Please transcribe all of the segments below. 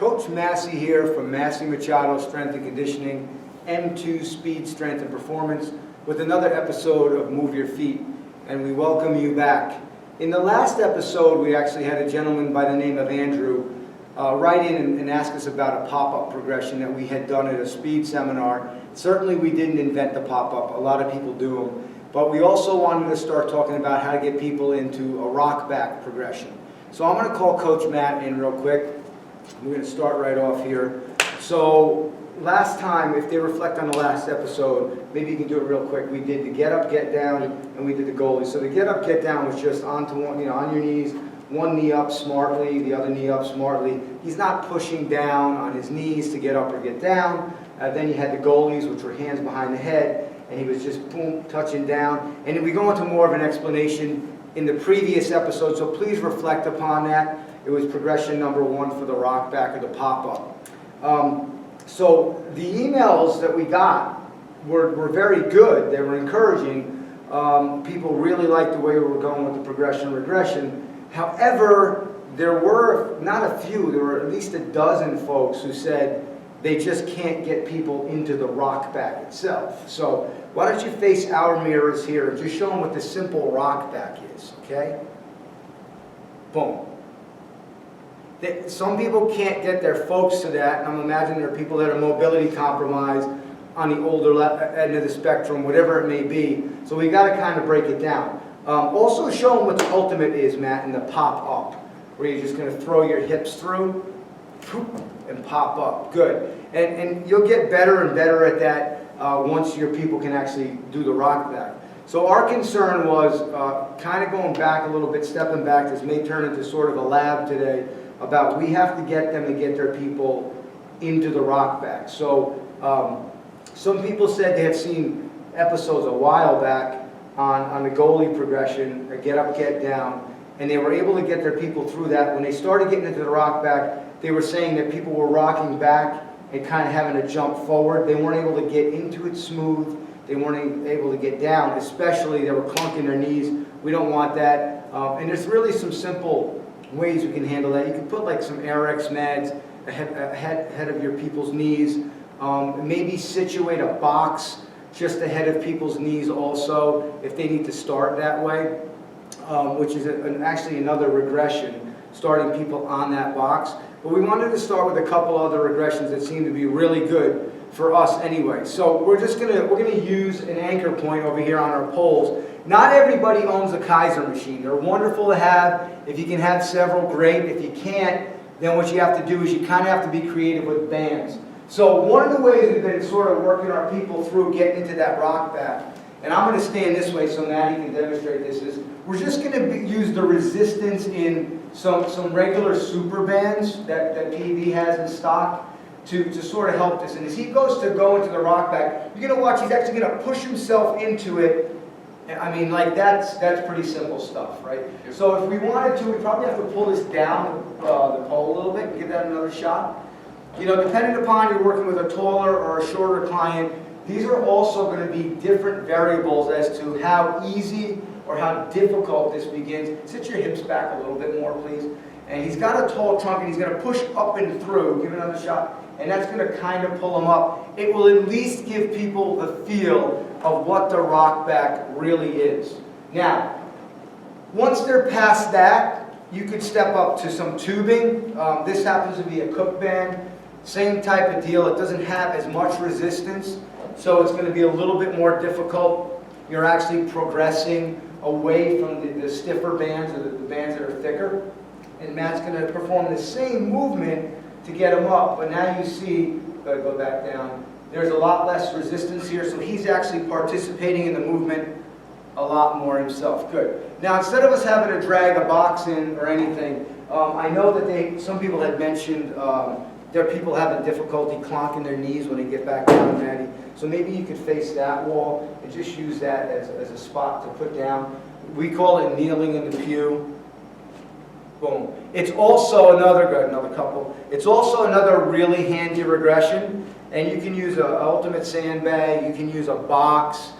Coach Massey here from Massey Machado Strength and Conditioning, M2 Speed, Strength and Performance, with another episode of Move Your Feet, and we welcome you back. In the last episode, we actually had a gentleman by the name of Andrew write in and ask us about a pop-up progression that we had done at a speed seminar. Certainly we didn't invent the pop-up, a lot of people do them, but we also wanted to start talking about how to get people into a rock back progression. So I'm going to call Coach Matt in real quick. We're going to start right off here. So last time, if they reflect on the last episode, maybe you can do it real quick. We did the get up, get down, and we did the goalie. So the get up, get down was just onto one, on your knees, one knee up smartly, the other knee up smartly. He's not pushing down on his knees to get up or get down. Then you had the goalies, which were hands behind the head, and he was just boom, touching down. And then we go into more of an explanation in the previous episode, so please reflect upon that. It was progression number 1 for the rock back or the pop-up. So the emails that we got were very good. They were encouraging. People really liked the way we were going with the progression regression. However, there were not a few, there were at least a dozen folks who said they just can't get people into the rock back itself. So why don't you face our mirrors here and just show them what the simple rock back is, okay? Boom. Some people can't get their folks to that, and I'm imagining there are people that are mobility compromised on the older end of the spectrum, whatever it may be. So we got to kind of break it down. Also show them what the ultimate is, Matt, in the pop up, where you're just going to throw your hips through and pop up. Good. And you'll get better and better at that once your people can actually do the rock back. So our concern was kind of going back a little bit, stepping back. This may turn into sort of a lab today about we have to get them to get their people into the rock back. So some people said they had seen episodes a while back on the goalie progression, or get up, get down, and they were able to get their people through that. When they started getting into the rock back, they were saying that people were rocking back and kind of having to jump forward. They weren't able to get into it smooth. They weren't able to get down, especially they were clunking their knees. We don't want that. And there's really some simple ways we can handle that. You can put like some RX meds ahead of your people's knees. Maybe situate a box just ahead of people's knees also, if they need to start that way, which is actually another regression, starting people on that box. But we wanted to start with a couple other regressions that seem to be really good for us anyway. So we're gonna use an anchor point over here on our poles. Not everybody owns a Kaiser machine. They're wonderful to have. If you can have several, great. If you can't, then what you have to do is you kind of have to be creative with bands. So one of the ways we've been sort of working our people through getting into that rock back, and I'm going to stand this way so Maddie can demonstrate this, is we're just going to use the resistance in some regular super bands that PV has in stock to sort of help this. And as he goes to go into the rock back, you're going to watch, he's actually going to push himself into it. I mean, like that's pretty simple stuff, right? So if we wanted to, we probably have to pull this down the pole a little bit and give that another shot. Depending upon you're working with a taller or a shorter client, these are also going to be different variables as to how easy or how difficult this begins. Sit your hips back a little bit more, please. And he's got a tall trunk, and he's going to push up and through. Give it another shot. And that's going to kind of pull him up. It will at least give people the feel of what the rock back really is. Now, once they're past that, you could step up to some tubing. This happens to be a Cook band. Same type of deal. It doesn't have as much resistance, so it's going to be a little bit more difficult. You're actually progressing away from the stiffer bands, or the bands that are thicker. And Matt's going to perform the same movement to get him up, but now you see, go back down, there's a lot less resistance here, so he's actually participating in the movement a lot more himself. Good. Now, instead of us having to drag a box in or anything, I know that some people had mentioned there are people having difficulty clonking their knees when they get back down, Maddie. So maybe you could face that wall and just use that as a spot to put down. We call it kneeling in the pew. Boom. It's also another couple. It's also another really handy regression, and you can use an ultimate sandbag. You can use a box.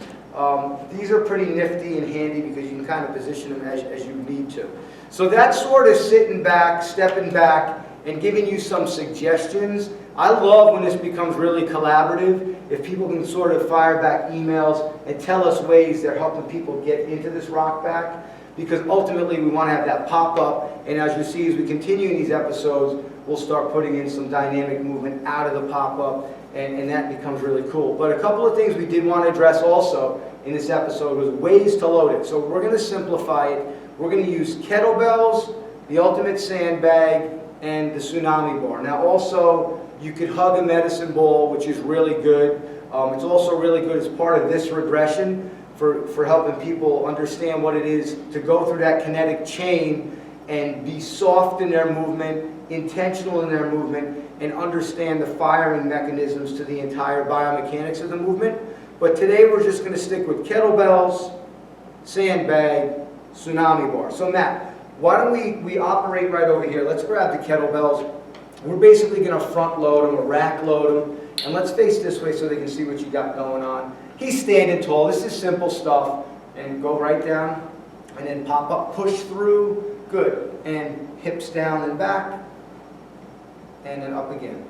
These are pretty nifty and handy because you can kind of position them as you need to. So that's sort of sitting back, stepping back, and giving you some suggestions. I love when this becomes really collaborative, if people can sort of fire back emails and tell us ways they're helping people get into this rock back, because ultimately we want to have that pop up, and as you see as we continue in these episodes, we'll start putting in some dynamic movement out of the pop up, and that becomes really cool. But a couple of things we did want to address also in this episode was ways to load it. So we're going to simplify it. We're going to use kettlebells, the ultimate sandbag, and the tsunami bar. Now also, you could hug a medicine ball, which is really good. It's also really good as part of this regression for helping people understand what it is to go through that kinetic chain and be soft in their movement, intentional in their movement, and understand the firing mechanisms to the entire biomechanics of the movement. But today we're just going to stick with kettlebells, sandbag, tsunami bar. So Matt, why don't we operate right over here? Let's grab the kettlebells. We're basically going to front load them or rack load them. And let's face this way so they can see what you got going on. He's standing tall. This is simple stuff. And go right down. And then pop up, push through. Good. And hips down and back. And then up again.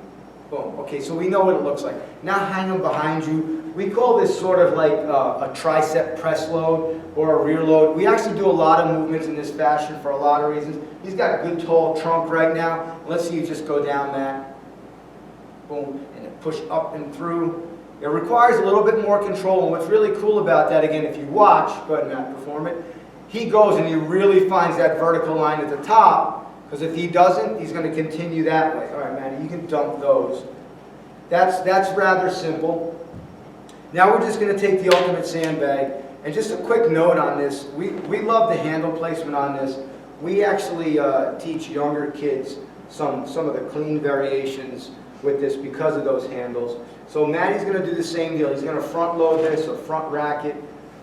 Boom. Okay, so we know what it looks like. Now hang them behind you. We call this sort of like a tricep press load or a rear load. We actually do a lot of movements in this fashion for a lot of reasons. He's got a good tall trunk right now. Let's see you just go down that. Boom. And then push up and through. It requires a little bit more control. And what's really cool about that, again, if you watch, go ahead, Matt, perform it. He goes and he really finds that vertical line at the top. Because if he doesn't, he's going to continue that way. All right, Matt, you can dump those. That's rather simple. Now we're just going to take the ultimate sandbag. And just a quick note on this. We love the handle placement on this. We actually teach younger kids some of the clean variations with this because of those handles. So Matt's going to do the same deal. He's going to front load this or front rack it.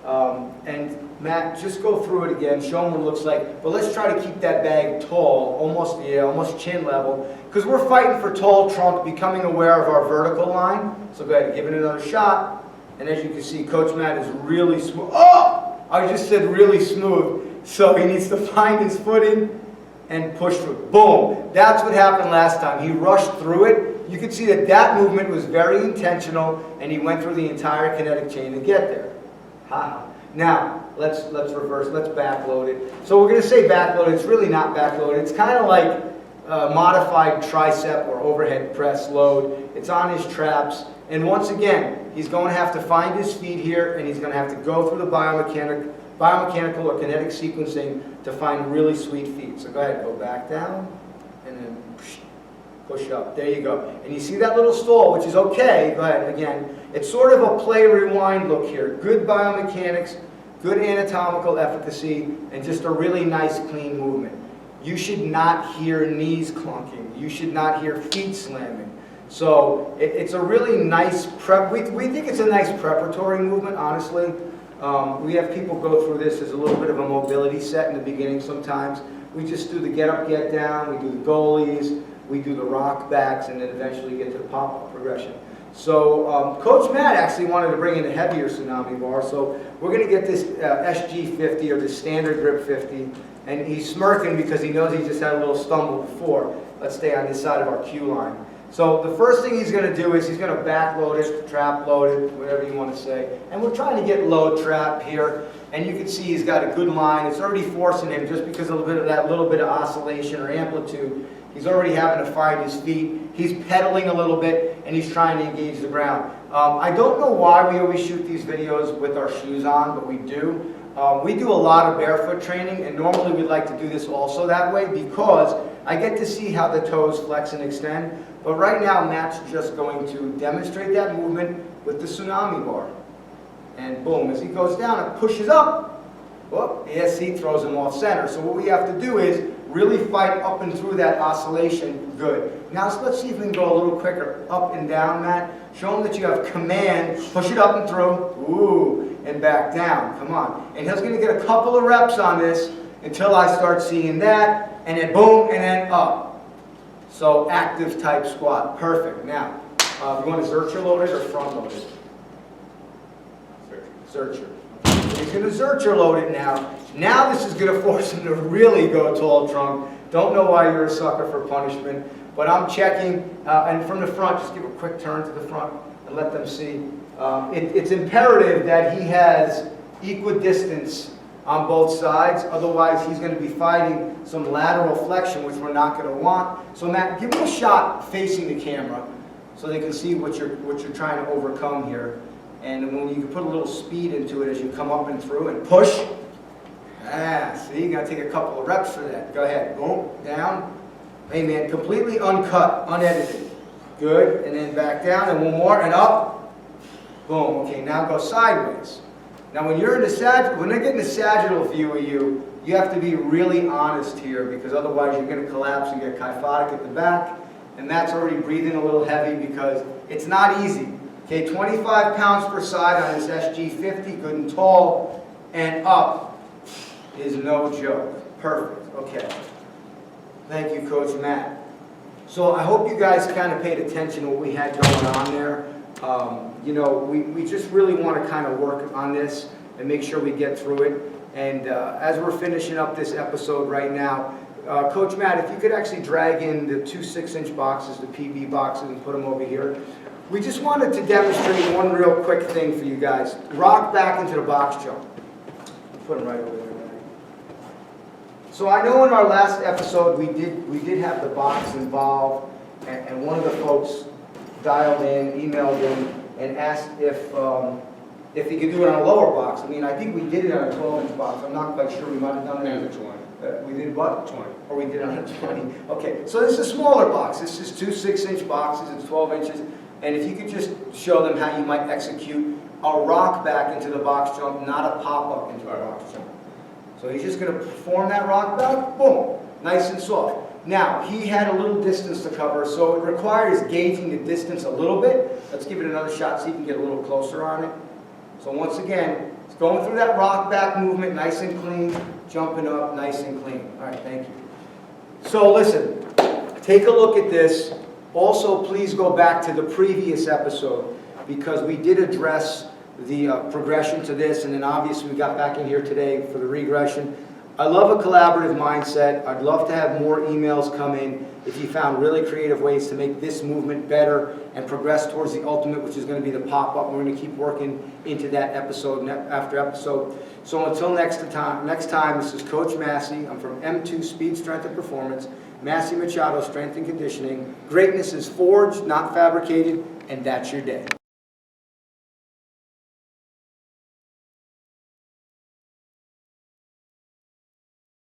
And Matt, just go through it again, show them what it looks like. But let's try to keep that bag tall, almost chin level. Because we're fighting for tall trunk, becoming aware of our vertical line. So go ahead, give it another shot. And as you can see, Coach Matt is really smooth. Oh! I just said really smooth. So he needs to find his footing and push through. Boom! That's what happened last time. He rushed through it. You can see that that movement was very intentional, and he went through the entire kinetic chain to get there. Now, let's reverse, let's backload it. So we're going to say backload, it's really not backload. It's kind of like a modified tricep or overhead press load. It's on his traps. And once again, he's going to have to find his feet here, and he's going to have to go through the biomechanical or kinetic sequencing to find really sweet feet. So go ahead, go back down, and then push up. There you go. And you see that little stall, which is okay. Go ahead, again. It's sort of a play rewind look here. Good biomechanics, good anatomical efficacy, and just a really nice clean movement. You should not hear knees clunking. You should not hear feet slamming. So it's a really nice prep. We think it's a nice preparatory movement, honestly. We have people go through this as a little bit of a mobility set in the beginning sometimes. We just do the get up, get down, we do the goalies, we do the rock backs, and then eventually get to the pop-up progression. So Coach Matt actually wanted to bring in a heavier tsunami bar, so we're going to get this SG 50 or the standard grip 50, and he's smirking because he knows he just had a little stumble before. Let's stay on this side of our cue line. So the first thing he's going to do is he's going to back load it, trap load it, whatever you want to say. And we're trying to get low trap here. And you can see he's got a good line. It's already forcing him just because of that little bit of oscillation or amplitude. He's already having to find his feet. He's pedaling a little bit, and he's trying to engage the ground. I don't know why we always shoot these videos with our shoes on, but we do. We do a lot of barefoot training, and normally we'd like to do this also that way because I get to see how the toes flex and extend. But right now, Matt's just going to demonstrate that movement with the tsunami bar. And boom, as he goes down, it pushes up. Well, the SC throws him off center. So what we have to do is really fight up and through that oscillation. Good. Now let's see if we can go a little quicker. Up and down, Matt. Show him that you have command. Push it up and through. Ooh, and back down. Come on. And he's going to get a couple of reps on this until I start seeing that. And then boom, and then up. So active type squat. Perfect. Now, you want to Zercher load it or front load it? Zercher. He's going to Zercher load it now. Now this is going to force him to really go tall trunk Don't know why you're a sucker for punishment, but I'm checking, and from the front, just give a quick turn to the front and let them see. It's imperative that he has equidistance on both sides, otherwise he's going to be fighting some lateral flexion, which we're not going to want. So Matt, give him a shot facing the camera so they can see what you're trying to overcome here. And when you can put a little speed into it as you come up and through and push. See, you got to take a couple of reps for that. Go ahead, boom, down. Hey man, completely uncut, unedited. Good, and then back down, and one more, and up. Boom, okay, now go sideways. Now when you're in the when they're getting a sagittal view of you, you have to be really honest here, because otherwise you're going to collapse and get kyphotic at the back, and that's already breathing a little heavy because it's not easy. Okay, 25 pounds per side on this SG50, good and tall, and up is no joke. Perfect, okay. Thank you, Coach Matt. So I hope you guys kind of paid attention to what we had going on there. You know, we just really want to kind of work on this and make sure we get through it. And as we're finishing up this episode right now, Coach Matt, if you could actually drag in the 2 6-inch boxes, the PB boxes, and put them over here. We just wanted to demonstrate one real quick thing for you guys. Rock back into the box jump. Put them right over there. So I know in our last episode we did have the box involved, and one of the folks dialed in, emailed in, and asked if he could do it on a lower box. I mean, I think we did it on a 12-inch box. I'm not quite sure. We might have done it on a 20. We did what? 20. Or we did it on a 20. Okay, so this is a smaller box. This is 2 6-inch boxes. It's 12 inches. And if you could just show them how you might execute a rock back into the box jump, not a pop-up into the box jump. So he's just going to perform that rock back, boom, nice and soft. Now, he had a little distance to cover, so it requires gauging the distance a little bit. Let's give it another shot so you can get a little closer on it. So once again, it's going through that rock back movement, nice and clean, jumping up, nice and clean. All right, thank you. So listen, take a look at this. Also, please go back to the previous episode, because we did address the progression to this, and then obviously we got back in here today for the regression. I love a collaborative mindset. I'd love to have more emails come in if you found really creative ways to make this movement better and progress towards the ultimate, which is going to be the pop-up. We're going to keep working into that episode after episode. So until next time, this is Coach Massey. I'm from M2 Speed, Strength, and Performance. Massey Machado, Strength and Conditioning. Greatness is forged, not fabricated, and that's your day.